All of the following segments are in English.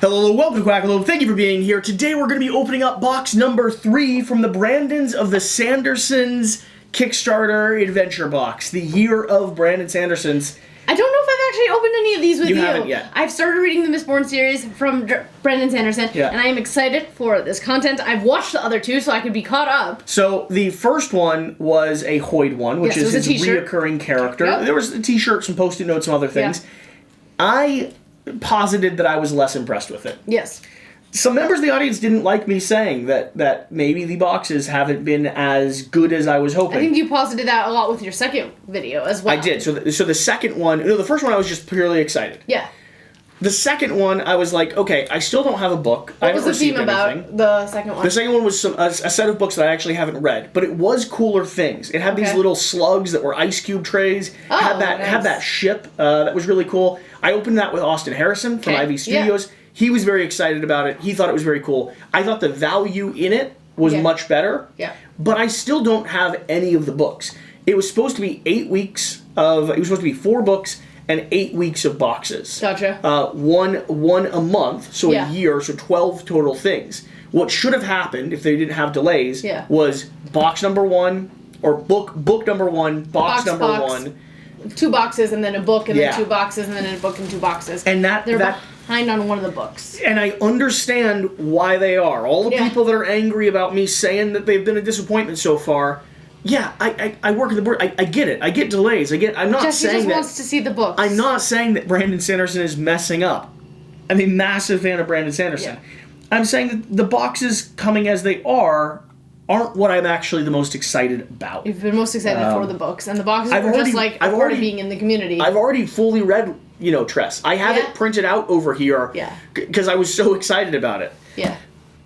Hello, welcome to Quackalope. Thank you for being here. Today we're going to be opening up box number 3 from the Brandons of the Sanderson's Kickstarter Adventure Box. The year of Brandon Sanderson's. I don't know if I've actually opened any of these with you. You haven't yet. I've started reading the Mistborn series from Brandon Sanderson, and I am excited for this content. I've watched the other two, so I could be caught up. So the first one was a Hoyd one, which is his reoccurring character. Yep. There was a t-shirt, some post-it notes, some other things. Yeah. I posited that I was less impressed with it. Yes. Some members of the audience didn't like me saying that maybe the boxes haven't been as good as I was hoping. I think you posited that a lot with your second video as well. I did. So the second one, the first one I was just purely excited. Yeah. The second one, I was like, okay, I still don't have a book. What was the theme about the second one? The second one was a set of books that I actually haven't read, but it was cooler things. It had these little slugs that were ice cube trays. Oh, had that ship that was really cool. I opened that with Austin Harrison from Ivy Studios. Yeah. He was very excited about it. He thought it was very cool. I thought the value in it was much better. Yeah. But I still don't have any of the books. It was supposed to be 8 weeks of. It was supposed to be 4 books and 8 weeks of boxes. Gotcha. One a month, so a year, so 12 total things. What should have happened if they didn't have delays was box number 1 or book number 1, box number 1. 2 boxes and then a book and then 2 boxes and then a book and 2 boxes. And they're behind on one of the books. And I understand why they are. All the people that are angry about me saying that they've been a disappointment so far. Yeah, I work at the board. I get it. I get delays. I'm not Jesse saying just that wants to see the books. I'm not saying that Brandon Sanderson is messing up. I'm a massive fan of Brandon Sanderson. Yeah. I'm saying that the boxes coming as they aren't what I'm actually the most excited about. You've been most excited for the books, and the boxes are just like a part of being in the community. I've already fully read, Tress. I have it printed out over here because I was so excited about it. Yeah.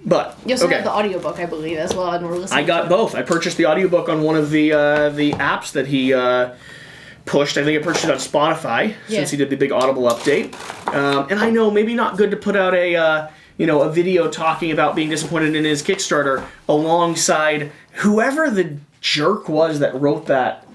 But you also have the audiobook, I believe, as well, and we're listening. I got both. I purchased the audiobook on one of the apps that he pushed. I think I purchased it on Spotify since he did the big Audible update. And I know maybe not good to put out a video talking about being disappointed in his Kickstarter alongside whoever the jerk was that wrote that.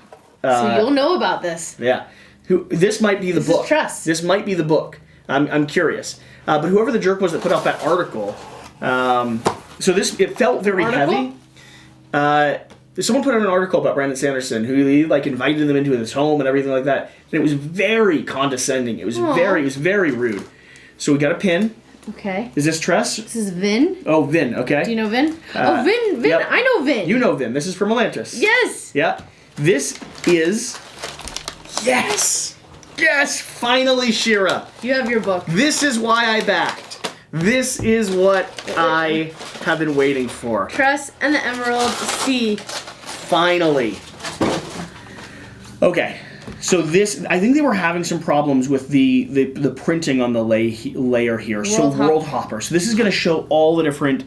So you'll know about this. Yeah. This might be the book. Trust. This might be the book. I'm curious. But whoever the jerk was that put out that article, so it felt very heavy. Someone put out an article about Brandon Sanderson, who he invited them into his home and everything like that. And it was very condescending. It was very rude. So we got a pin. Okay. Is this Tress? This is Vin. Oh, Vin, okay. Do you know Vin? Vin. Yep. I know Vin. You know Vin. This is from Atlantis. Yes. Yeah. This is... Yes! Yes! Finally, Shira. You have your book. This is why I backed. This is what I have been waiting for. Tress and the Emerald Sea. Finally. Okay. So this, I think they were having some problems with the printing on the layer here. World Hopper. So this is going to show all the different,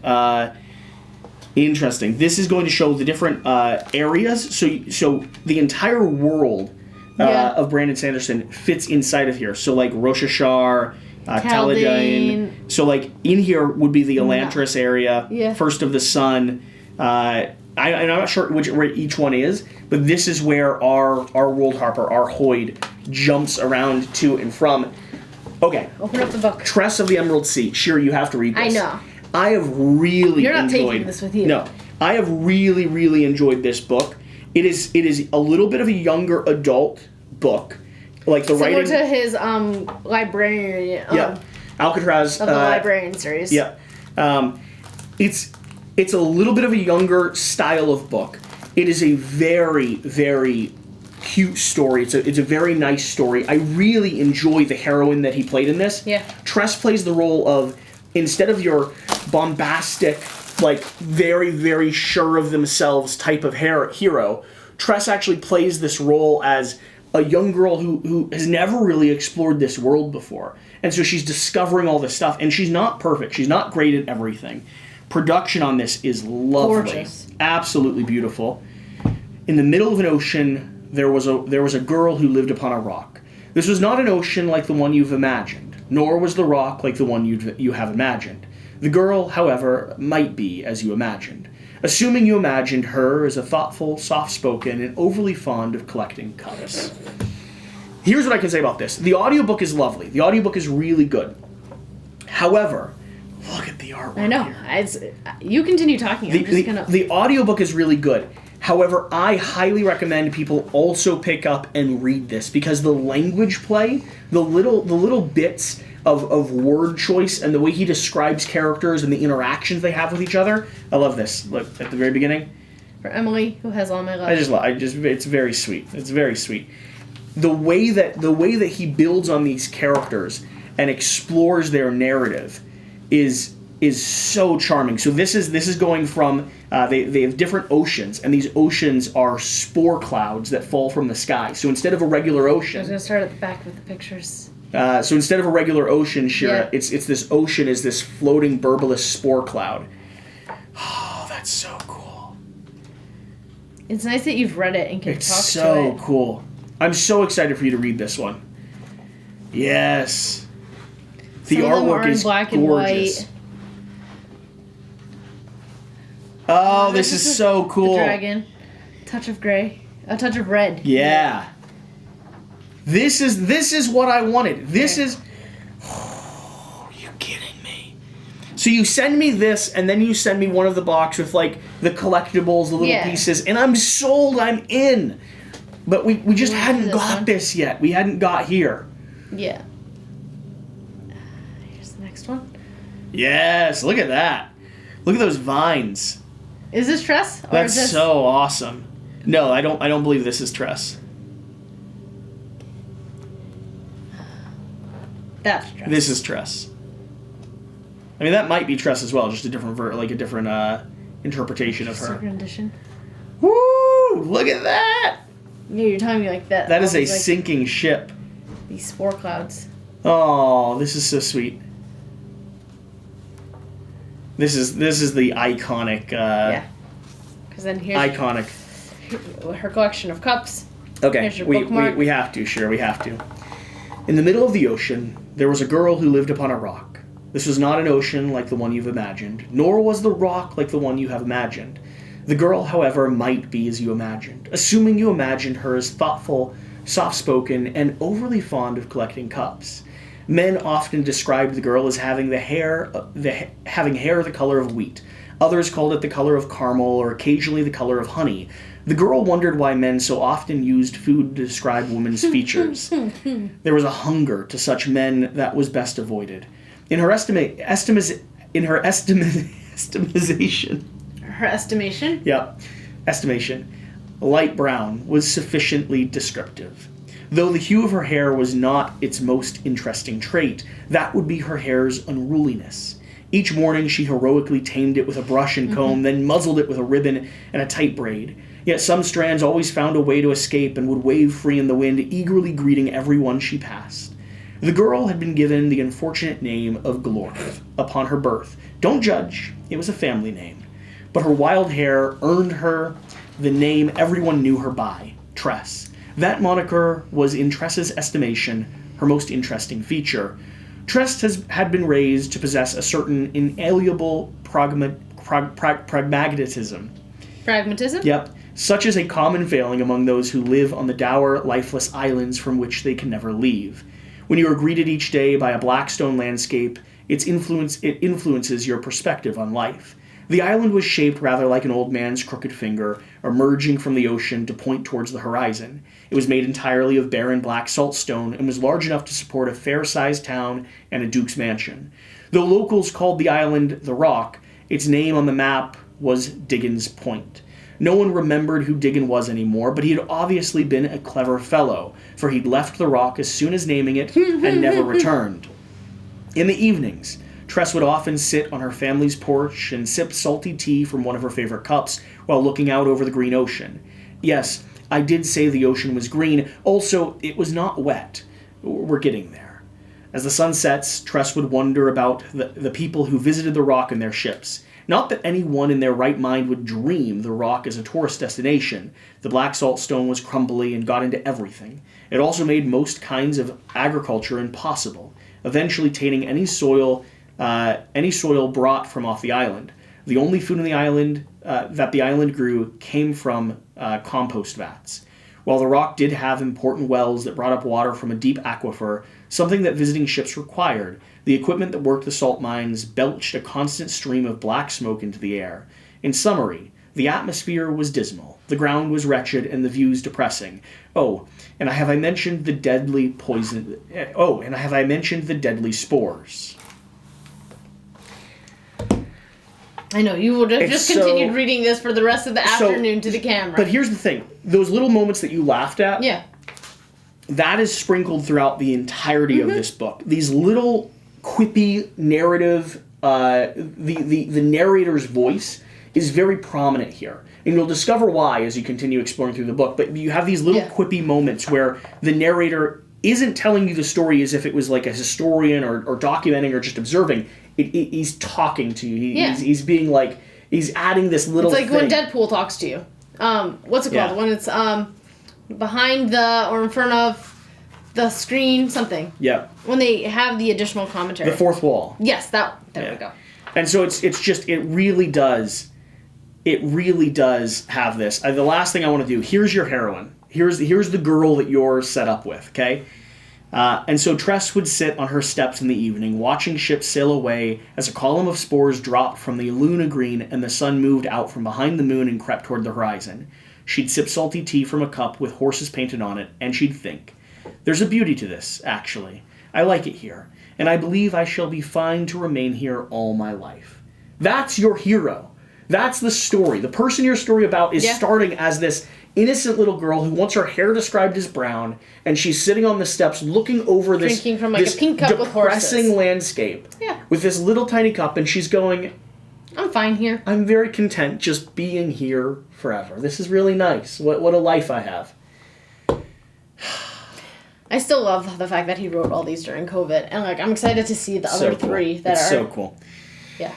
interesting. This is going to show the different areas. So the entire world of Brandon Sanderson fits inside of here. So like Rosh Hashar, Taladine. So like in here would be the Elantris area. Yeah. First of the Sun. I'm not sure where each one is, but this is where our World Harper, our Hoyd, jumps around to and from. Okay. Open up the book. Tress of the Emerald Sea. Sure, you have to read this. I know. I have really You're not taking this with you. No. I have really, really enjoyed this book. It is a little bit of a younger adult book. Like the Similar writing... to his librarian... Alcatraz... Of the librarian series. Yeah. It's a little bit of a younger style of book. It is a very, very cute story. It's a very nice story. I really enjoy the heroine that he played in this. Yeah. Tress plays the role of, instead of your bombastic, very, very sure of themselves type of hero, Tress actually plays this role as a young girl who has never really explored this world before. And so she's discovering all this stuff. And she's not perfect. She's not great at everything. Production on this is lovely. Gorgeous. Absolutely beautiful. In the middle of an ocean, there was a girl who lived upon a rock. This was not an ocean like the one you've imagined, nor was the rock like the one you have imagined. The girl, however, might be as you imagined, assuming you imagined her as a thoughtful, soft-spoken, and overly fond of collecting cups. Here's what I can say about this. The audiobook is lovely. The audiobook is really good. However, look at the artwork. I know. You continue talking. The audiobook is really good. However, I highly recommend people also pick up and read this because the language play, the little bits of word choice and the way he describes characters and the interactions they have with each other. I love this. Look at the very beginning. For Emily, who has all my love. It's very sweet. It's very sweet. The way that he builds on these characters and explores their narrative is so charming. So this is going from they have different oceans, and these oceans are spore clouds that fall from the sky. So instead of a regular ocean, I was gonna start at the back with the pictures. So instead of a regular ocean, Shira, it's this ocean is this floating burbuous spore cloud. Oh, that's so cool. It's nice that you've read it and can talk to it. It's so cool. I'm so excited for you to read this one. Yes. The artwork is black gorgeous. And white. Oh, this is so cool. The dragon. Touch of gray. A touch of red. Yeah. This is what I wanted. This is... Oh, are you kidding me? So you send me this, and then you send me one of the box with, like, the collectibles, the little pieces, and I'm sold, I'm in. But we just hadn't got this yet. We hadn't got here. Yeah. Here's the next one. Yes, look at that. Look at those vines. Is this Tress? That's so awesome. No, I don't believe this is Tress. That's Tress. This is Tress. I mean, that might be Tress as well, just a different interpretation of her. Second edition. Woo! Look at that. Yeah, you're telling me like that. That is a sinking ship. These spore clouds. Oh, this is so sweet. This is the iconic. Yeah. Because then here's iconic. Her collection of cups. Okay, here's your bookmark. we have to, sure, we have to. In the middle of the ocean, there was a girl who lived upon a rock. This was not an ocean like the one you've imagined, nor was the rock like the one you have imagined. The girl, however, might be as you imagined, assuming you imagined her as thoughtful, soft-spoken, and overly fond of collecting cups. Men often described the girl as having hair the color of wheat. Others called it the color of caramel, or occasionally the color of honey. The girl wondered why men so often used food to describe women's features. There was a hunger to such men that was best avoided. In her estimation. Her estimation? Yep. Estimation. Light brown was sufficiently descriptive. Though the hue of her hair was not its most interesting trait, that would be her hair's unruliness. Each morning she heroically tamed it with a brush and comb, then muzzled it with a ribbon and a tight braid. Yet some strands always found a way to escape and would wave free in the wind, eagerly greeting everyone she passed. The girl had been given the unfortunate name of Glorf upon her birth. Don't judge, it was a family name. But her wild hair earned her the name everyone knew her by, Tress. That moniker was, in Tress's estimation, her most interesting feature. Tress had been raised to possess a certain inalienable pragmatism. Pragmatism? Yep. Such is a common failing among those who live on the dour, lifeless islands from which they can never leave. When you are greeted each day by a black stone landscape, it influences your perspective on life. The island was shaped rather like an old man's crooked finger, emerging from the ocean to point towards the horizon. It was made entirely of barren black saltstone and was large enough to support a fair-sized town and a duke's mansion. Though locals called the island the Rock, its name on the map was Diggin's Point. No one remembered who Diggin was anymore, but he had obviously been a clever fellow, for he'd left the rock as soon as naming it and never returned. In the evenings, Tress would often sit on her family's porch and sip salty tea from one of her favorite cups while looking out over the green ocean. Yes, I did say the ocean was green. Also, it was not wet. We're getting there. As the sun sets, Tress would wonder about the people who visited the rock in their ships. Not that anyone in their right mind would dream the rock as a tourist destination. The black saltstone was crumbly and got into everything. It also made most kinds of agriculture impossible, eventually tainting any soil brought from off the island. The only food in the island that the island grew came from compost vats. While the rock did have important wells that brought up water from a deep aquifer, something that visiting ships required, The equipment that worked the salt mines belched a constant stream of black smoke into the air. In summary, the atmosphere was dismal, the ground was wretched, and the views depressing. Oh, and have I mentioned the deadly spores? I know, you would have just continued reading this for the rest of the afternoon to the camera. But here's the thing. Those little moments that you laughed at, that is sprinkled throughout the entirety of this book. These little quippy narrative, the narrator's voice is very prominent here. And you'll discover why as you continue exploring through the book. But you have these little quippy moments where the narrator isn't telling you the story as if it was like a historian or documenting or just observing. He's talking to you. He's being like, he's adding this little thing. It's like when Deadpool talks to you. What's it called? When it's behind or in front of the screen, something. Yeah. When they have the additional commentary. The fourth wall. Yes, there we go. And so it really does have this. The last thing I want to do, here's your heroine. Here's the girl that you're set up with, okay? And so Tress would sit on her steps in the evening, watching ships sail away as a column of spores dropped from the Luna Green and the sun moved out from behind the moon and crept toward the horizon. She'd sip salty tea from a cup with horses painted on it, and she'd think, "There's a beauty to this, actually. I like it here, and I believe I shall be fine to remain here all my life." That's your hero. That's the story. The person your story about is starting as this innocent little girl who wants her hair described as brown, and she's sitting on the steps looking over this drinking from like a pink cup with horses. Depressing landscape. Yeah. With this little tiny cup, and she's going, "I'm fine here. I'm very content just being here forever. This is really nice. What a life I have." I still love the fact that he wrote all these during COVID, and I'm excited to see the other three that are so cool. Yeah.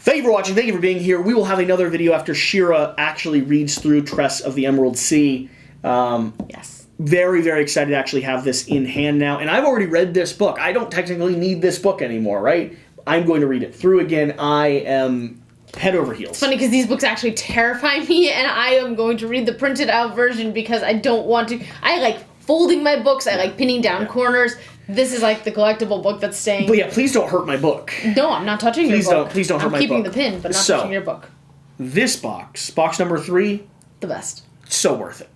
Thank you for watching. Thank you for being here. We will have another video after Shira actually reads through Tress of the Emerald Sea. Yes. Very, very excited to actually have this in hand now. And I've already read this book. I don't technically need this book anymore, right? I'm going to read it through again. I am head over heels. It's funny because these books actually terrify me, and I am going to read the printed out version because I don't want to. I like folding my books. I like pinning down corners. This is like the collectible book that's staying. But yeah, please don't hurt my book. No, I'm not touching your book. Please don't hurt my book. I'm keeping the pin, but not touching your book. This box number 3. The best. So worth it.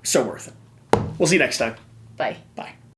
So worth it. We'll see you next time. Bye. Bye.